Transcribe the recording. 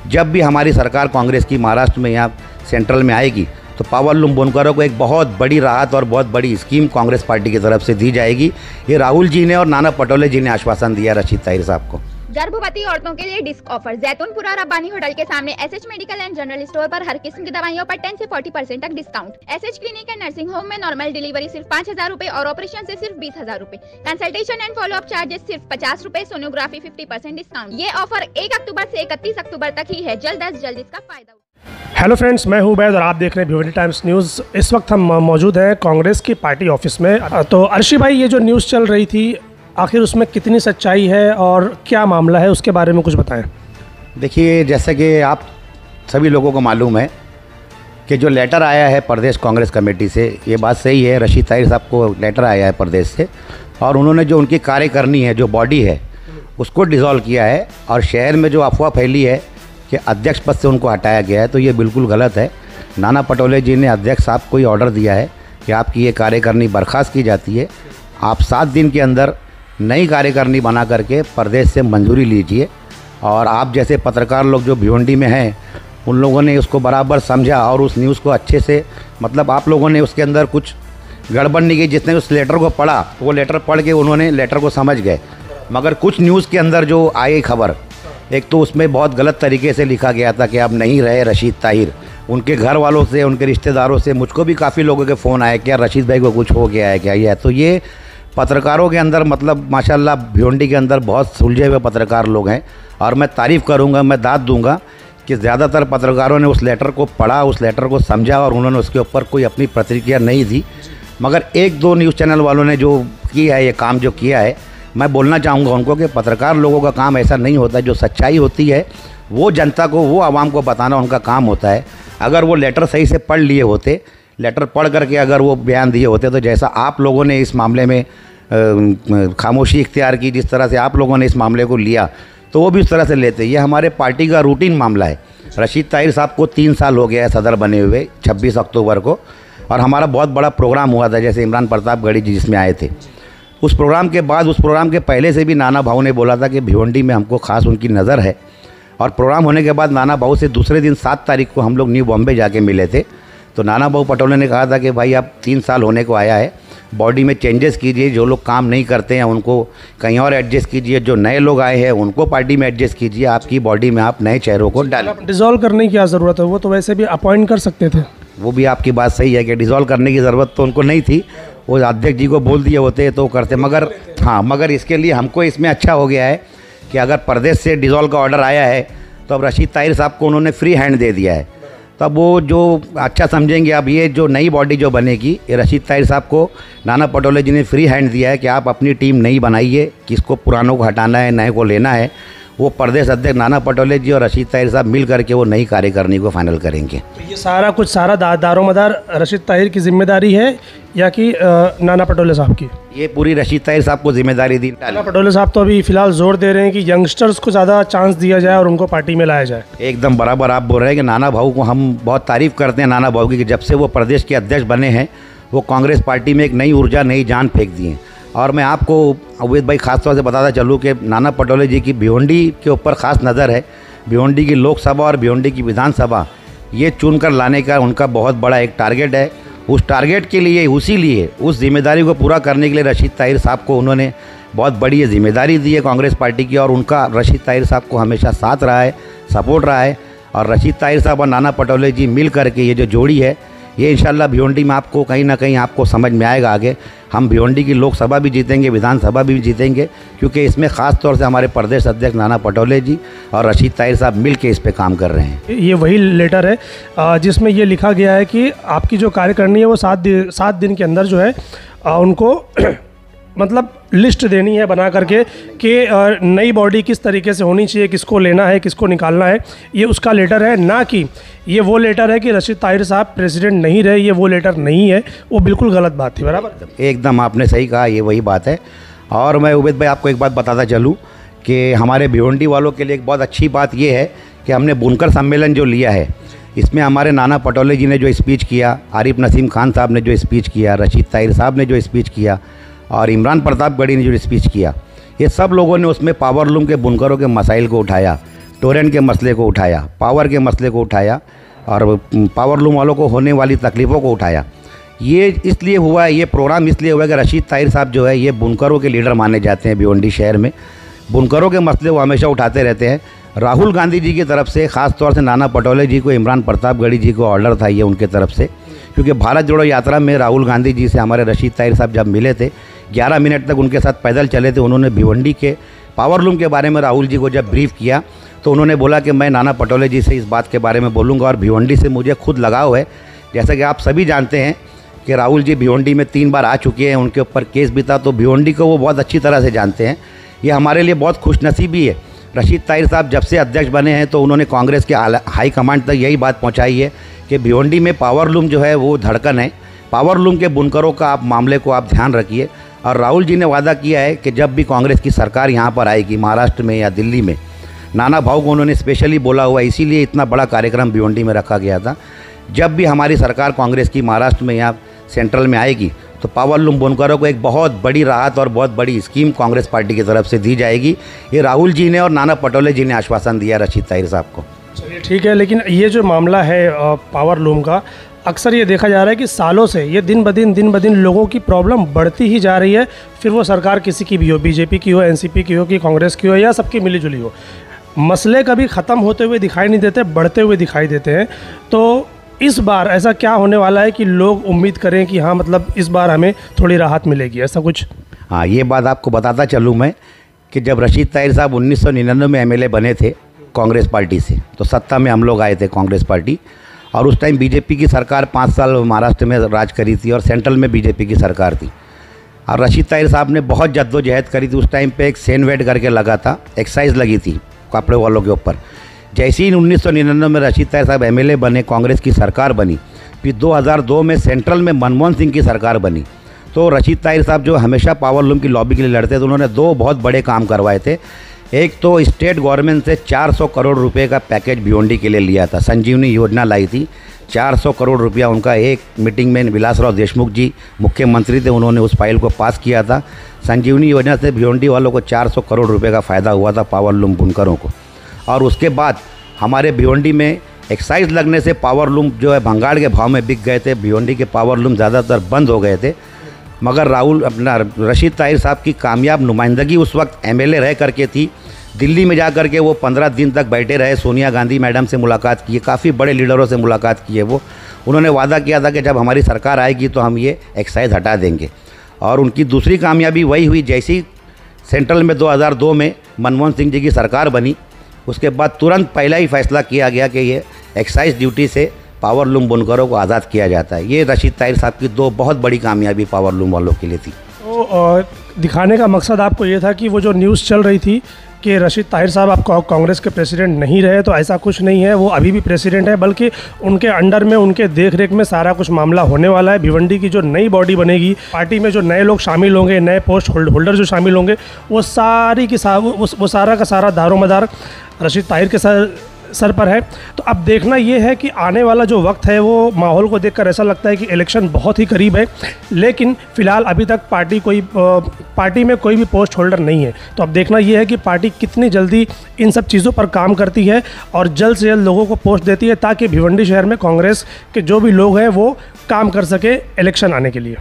जब भी हमारी सरकार कांग्रेस की महाराष्ट्र में यहाँ सेंट्रल में आएगी तो पावर लूम बुनकरों को एक बहुत बड़ी राहत और बहुत बड़ी स्कीम कांग्रेस पार्टी की तरफ से दी जाएगी। ये राहुल जी ने और नाना पटोले जी ने आश्वासन दिया रशीद ताहिर साहब को। गर्भवती औरतों के लिए डिस्क ऑफर। जैतूनपुर और रब्बानी होटल के सामने SH medical and general store पर हर किस्म की दवाइयों पर 10 से 40% तक discount. SH clinic and nursing home में नॉर्मल डिलीवरी सिर्फ 5,000 रूपए और ऑपरेशन से सिर्फ 20,000 रूपए। Consultation and follow up charges सिर्फ 50 रूपए। Sonography 50% discount. ये ऑफर 1 अक्टूबर से 31 अक्टूबर तक ही है। जल्द अज जल्द इसका फायदा। हेलो फ्रेंड्स, मैं हूं उबैद और आप देख रहे हैं भिवंडी टाइम्स न्यूज़। इस वक्त हम मौजूद हैं कांग्रेस की पार्टी ऑफिस में। तो अर्शी भाई, ये जो न्यूज़ चल रही थी आखिर उसमें कितनी सच्चाई है और क्या मामला है, उसके बारे में कुछ बताएं। देखिए, जैसे कि आप सभी लोगों को मालूम है कि जो लेटर आया है प्रदेश कांग्रेस कमेटी से, ये बात सही है, रशीद ताहिर साहब को लेटर आया है प्रदेश से और उन्होंने जो उनकी कार्यकारिणी है, जो बॉडी है, उसको डिसॉल्व किया है। और शहर में जो अफवाह फैली है कि अध्यक्ष पद से उनको हटाया गया है, तो ये बिल्कुल गलत है। नाना पटोले जी ने अध्यक्ष साहब को ये ऑर्डर दिया है कि आपकी ये कार्यकारिणी बर्खास्त की जाती है। आप 7 दिन के अंदर नई कार्यकारिणी बना करके प्रदेश से मंजूरी लीजिए। और आप जैसे पत्रकार लोग जो भिवंडी में हैं, उन लोगों ने उसको बराबर समझा और उस न्यूज़ को अच्छे से, मतलब आप लोगों ने उसके अंदर कुछ गड़बड़ नहीं की। जिसने उस लेटर को पढ़ा, वो लेटर पढ़ के उन्होंने लेटर को समझ गए। मगर कुछ न्यूज़ के अंदर जो आई खबर, एक तो उसमें बहुत गलत तरीके से लिखा गया था कि अब नहीं रहे रशीद ताहिर। उनके घर वालों से, उनके रिश्तेदारों से, मुझको भी काफ़ी लोगों के फ़ोन आए, क्या रशीद भाई को कुछ हो गया है क्या? ये तो ये पत्रकारों के अंदर, मतलब माशाल्लाह भिवंडी के अंदर बहुत सुलझे हुए पत्रकार लोग हैं। और मैं तारीफ़ करूंगा, मैं दाद दूंगा कि ज़्यादातर पत्रकारों ने उस लेटर को पढ़ा, उस लेटर को समझा और उन्होंने उसके ऊपर कोई अपनी प्रतिक्रिया नहीं दी। मगर 1-2 न्यूज़ चैनल वालों ने जो किया है, ये काम जो किया है, मैं बोलना चाहूँगा उनको कि पत्रकार लोगों का काम ऐसा नहीं होता। जो सच्चाई होती है वो जनता को, वो आवाम को बताना उनका काम होता है। अगर वो लेटर सही से पढ़ लिए होते, लेटर पढ़ करके अगर वो बयान दिए होते, तो जैसा आप लोगों ने इस मामले में खामोशी इख्तियार की, जिस तरह से आप लोगों ने इस मामले को लिया, तो वो भी उस तरह से लेते। ये हमारे पार्टी का रूटीन मामला है। रशीद ताहिर साहब को 3 साल हो गया है सदर बने हुए, 26 अक्टूबर को। और हमारा बहुत बड़ा प्रोग्राम हुआ था, जैसे इमरान प्रतापगढ़ी जी जिसमें आए थे। उस प्रोग्राम के बाद, उस प्रोग्राम के पहले से भी नाना भाऊ ने बोला था कि भिवंडी में हमको ख़ास उनकी नज़र है। और प्रोग्राम होने के बाद नाना भाऊ से दूसरे दिन 7 तारीख को हम लोग न्यू बॉम्बे जाके मिले थे। तो नाना भाऊ पटोले ने कहा था कि भाई अब 3 साल होने को आया है, बॉडी में चेंजेस कीजिए, जो लोग काम नहीं करते हैं उनको कहीं और एडजस्ट कीजिए, जो नए लोग आए हैं उनको पार्टी में एडजस्ट कीजिए, आपकी बॉडी में आप नए चेहरों को डालें। डिसॉल्व करने की क्या ज़रूरत है? वो तो वैसे भी अपॉइंट कर सकते थे। वो भी आपकी बात सही है कि डिसॉल्व करने की ज़रूरत तो उनको नहीं थी, वो अध्यक्ष जी को बोल दिए होते तो करते। मगर हाँ, मगर इसके लिए हमको इसमें अच्छा हो गया है कि अगर प्रदेश से डिसॉल्व का ऑर्डर आया है तो अब रशीद ताहिर साहब को उन्होंने फ्री हैंड दे दिया है। तब वो जो अच्छा समझेंगे, अब ये जो नई बॉडी जो बनेगी, ये रशीद ताहिर साहब को नाना पटोले जी ने फ्री हैंड दिया है कि आप अपनी टीम नई बनाइए, किसको पुरानों को हटाना है, नए को लेना है। वो प्रदेश अध्यक्ष नाना पटोले जी और रशीद ताहिर साहब मिल करके वो नई कार्यकारिणी को फाइनल करेंगे। ये सारा दारोमदार रशीद ताहिर की जिम्मेदारी है या कि नाना पटोले साहब की? ये पूरी रशीद ताहिर साहब को जिम्मेदारी दी। नाना पटोले साहब तो अभी फिलहाल जोर दे रहे हैं कि यंगस्टर्स को ज़्यादा चांस दिया जाए और उनको पार्टी में लाया जाए। एकदम बराबर आप बोल रहे हैं कि नाना भाऊ को हम बहुत तारीफ़ करते हैं। नाना भाऊ की, कि जब से वो प्रदेश के अध्यक्ष बने हैं, वो कांग्रेस पार्टी में एक नई ऊर्जा, नई जान फेंक दी है। और मैं आपको उबैद भाई ख़ास तौर से बताता चलूँ कि नाना पटोले जी की भिवंडी के ऊपर ख़ास नज़र है। भिवंडी की लोकसभा और भिवंडी की विधानसभा ये चुन कर लाने का उनका बहुत बड़ा एक टारगेट है। उस टारगेट के लिए, उसी लिए, उस जिम्मेदारी को पूरा करने के लिए रशीद ताहिर साहब को उन्होंने बहुत बड़ी जिम्मेदारी दी है कांग्रेस पार्टी की। और उनका रशीद ताहिर साहब को हमेशा साथ रहा है, सपोर्ट रहा है। और रशीद ताहिर साहब और नाना पटोले जी मिल करके ये जो जोड़ी है, ये इंशाल्लाह भिवंडी में आपको कहीं ना कहीं आपको समझ में आएगा। आगे हम भिवंडी की लोकसभा भी जीतेंगे, विधानसभा भी जीतेंगे, क्योंकि इसमें ख़ास तौर से हमारे प्रदेश अध्यक्ष नाना पटोले जी और रशीद ताहिर साहब मिल के इस पे काम कर रहे हैं। ये वही लेटर है जिसमें ये लिखा गया है कि आपकी जो कार्यकारिणी है वो 7 दिन के अंदर जो है उनको मतलब लिस्ट देनी है बना करके कि नई बॉडी किस तरीके से होनी चाहिए, किसको लेना है, किसको निकालना है। ये उसका लेटर है, ना कि ये वो लेटर है कि रशीद ताहिर साहब प्रेसिडेंट नहीं रहे। ये वो लेटर नहीं है, वो बिल्कुल गलत बात थी। बराबर, एकदम आपने सही कहा, ये वही बात है। और मैं उबैद भाई आपको एक बात बताता चलूँ कि हमारे भिवंडी वालों के लिए एक बहुत अच्छी बात ये है कि हमने बुनकर सम्मेलन जो लिया है, इसमें हमारे नाना पटोले जी ने जो स्पीच किया, आरिफ नसीम खान साहब ने जो स्पीच किया, रशीद ताहिर साहब ने जो स्पीच किया और इमरान प्रतापगढ़ी ने जो स्पीच किया, ये सब लोगों ने उसमें पावर लूम के बुनकरों के मसाइल को उठाया। टोरेंट के मसले को उठाया, पावर के मसले को उठाया और पावर लूम वालों को होने वाली तकलीफ़ों को उठाया। ये इसलिए हुआ, ये प्रोग्राम इसलिए हुआ कि रशीद ताहिर साहब जो है ये बुनकरों के लीडर माने जाते हैं भिवंडी शहर में। बुनकरों के मसले वो हमेशा उठाते रहते हैं। राहुल गांधी जी की तरफ से, ख़ास तौर से नाना पटोले जी को, इमरान प्रतापगढ़ी जी को ऑर्डर था ये उनके तरफ से, क्योंकि भारत जोड़ो यात्रा में राहुल गांधी जी से हमारे रशीद ताहिर साहब जब मिले थे, 11 मिनट तक उनके साथ पैदल चले थे। उन्होंने भिवंडी के पावर लूम के बारे में राहुल जी को जब ब्रीफ किया तो उन्होंने बोला कि मैं नाना पटोले जी से इस बात के बारे में बोलूँगा और भिवंडी से मुझे खुद लगाव है। जैसा कि आप सभी जानते हैं कि राहुल जी भिवंडी में 3 बार आ चुके हैं, उनके ऊपर केस भी था, तो भिवंडी को वो बहुत अच्छी तरह से जानते हैं। ये हमारे लिए बहुत खुशनसीबी है। रशीद ताहिर साहब जब से अध्यक्ष बने हैं तो उन्होंने कांग्रेस के हाई कमांड तक यही बात पहुंचाई है कि भिवंडी में पावर लूम जो है वो धड़कन है। पावर लूम के बुनकरों का आप मामले को आप ध्यान रखिए। और राहुल जी ने वादा किया है कि जब भी कांग्रेस की सरकार यहाँ पर आएगी, महाराष्ट्र में या दिल्ली में, नाना भाऊ को उन्होंने स्पेशली बोला हुआ, इसीलिए इतना बड़ा कार्यक्रम भिवंडी में रखा गया था। जब भी हमारी सरकार कांग्रेस की महाराष्ट्र में या सेंट्रल में आएगी तो पावर लूम बुनकरों को एक बहुत बड़ी राहत और बहुत बड़ी स्कीम कांग्रेस पार्टी की तरफ से दी जाएगी। ये राहुल जी ने और नाना पटोले जी ने आश्वासन दिया रशीद ताहिर साहब को। चलिए ठीक है, लेकिन ये जो मामला है पावर लूम का, अक्सर ये देखा जा रहा है कि सालों से ये दिन ब दिन लोगों की प्रॉब्लम बढ़ती ही जा रही है। फिर वो सरकार किसी की भी हो, बीजेपी की हो, एनसीपी की हो, कि कांग्रेस की हो, या सबकी मिलीजुली हो, मसले कभी ख़त्म होते हुए दिखाई नहीं देते, बढ़ते हुए दिखाई देते हैं। तो इस बार ऐसा क्या होने वाला है कि लोग उम्मीद करें कि हाँ, मतलब इस बार हमें थोड़ी राहत मिलेगी, ऐसा कुछ? हाँ, ये बात आपको बताता चलूँ मैं कि जब रशीद ताहिर साहब 1999 में एमएलए बने थे कांग्रेस पार्टी से, तो सत्ता में हम लोग आए थे कांग्रेस पार्टी, और उस टाइम बीजेपी की सरकार 5 साल महाराष्ट्र में राज करी थी और सेंट्रल में बीजेपी की सरकार थी। और रशीद ताहिर साहब ने बहुत जद्दोजहद करी थी। उस टाइम पे एक सेनवेड करके लगा था, एक्साइज लगी थी कपड़े वालों के ऊपर। जैसे ही 1999 में रशीद ताहिर साहब एमएलए बने, कांग्रेस की सरकार बनी, फिर 2002 में सेंट्रल में मनमोहन सिंह की सरकार बनी, तो रशीद ताहिर साहब जो हमेशा पावर लूम की लॉबी के लिए लड़ते थे, उन्होंने 2 बहुत बड़े काम करवाए थे। एक तो स्टेट गवर्नमेंट से 400 करोड़ रुपए का पैकेज भिवंडी के लिए लिया था, संजीवनी योजना लाई थी। 400 करोड़ रुपया उनका एक मीटिंग में विलासराव देशमुख जी मुख्यमंत्री थे, उन्होंने उस फाइल को पास किया था। संजीवनी योजना से भिवंडी वालों को 400 करोड़ रुपए का फ़ायदा हुआ था, पावर लूम बुनकरों को। और उसके बाद हमारे भिवंडी में एक्साइज लगने से पावर लूम जो है भंगाड़ के भाव में बिक गए थे। भिवंडी के पावर लूम ज़्यादातर बंद हो गए थे, मगर रशीद ताहिर साहब की कामयाब नुमाइंदगी उस वक्त एमएलए रह करके थी। दिल्ली में जा कर के वो 15 दिन तक बैठे रहे, सोनिया गांधी मैडम से मुलाकात की, काफ़ी बड़े लीडरों से मुलाकात की है वो। उन्होंने वादा किया था कि जब हमारी सरकार आएगी तो हम ये एक्साइज हटा देंगे। और उनकी दूसरी कामयाबी वही हुई, जैसी सेंट्रल में 2002 में मनमोहन सिंह जी की सरकार बनी, उसके बाद तुरंत पहला ही फैसला किया गया कि ये एक्साइज ड्यूटी से पावर लूम बुनकरों को आज़ाद किया जाता है। ये रशीद ताहिर साहब की 2 बहुत बड़ी कामयाबी पावर लूम वालों के लिए थी। तो दिखाने का मकसद आपको ये था कि वो जो न्यूज़ चल रही थी कि रशीद ताहिर साहब आप कांग्रेस के प्रेसिडेंट नहीं रहे, तो ऐसा कुछ नहीं है, वो अभी भी प्रेसिडेंट है, बल्कि उनके अंडर में, उनके देखरेख में सारा कुछ मामला होने वाला है। भिवंडी की जो नई बॉडी बनेगी, पार्टी में जो नए लोग शामिल होंगे, नए पोस्ट होल्डर जो शामिल होंगे, वो सारी की वो सारा का सारा दारोमदार रशीद ताहिर के सर पर है। तो अब देखना ये है कि आने वाला जो वक्त है, वो माहौल को देखकर ऐसा लगता है कि इलेक्शन बहुत ही करीब है, लेकिन फ़िलहाल अभी तक पार्टी में कोई भी पोस्ट होल्डर नहीं है। तो अब देखना ये है कि पार्टी कितनी जल्दी इन सब चीज़ों पर काम करती है और जल्द से जल्द लोगों को पोस्ट देती है, ताकि भिवंडी शहर में कांग्रेस के जो भी लोग हैं वो काम कर सके इलेक्शन आने के लिए।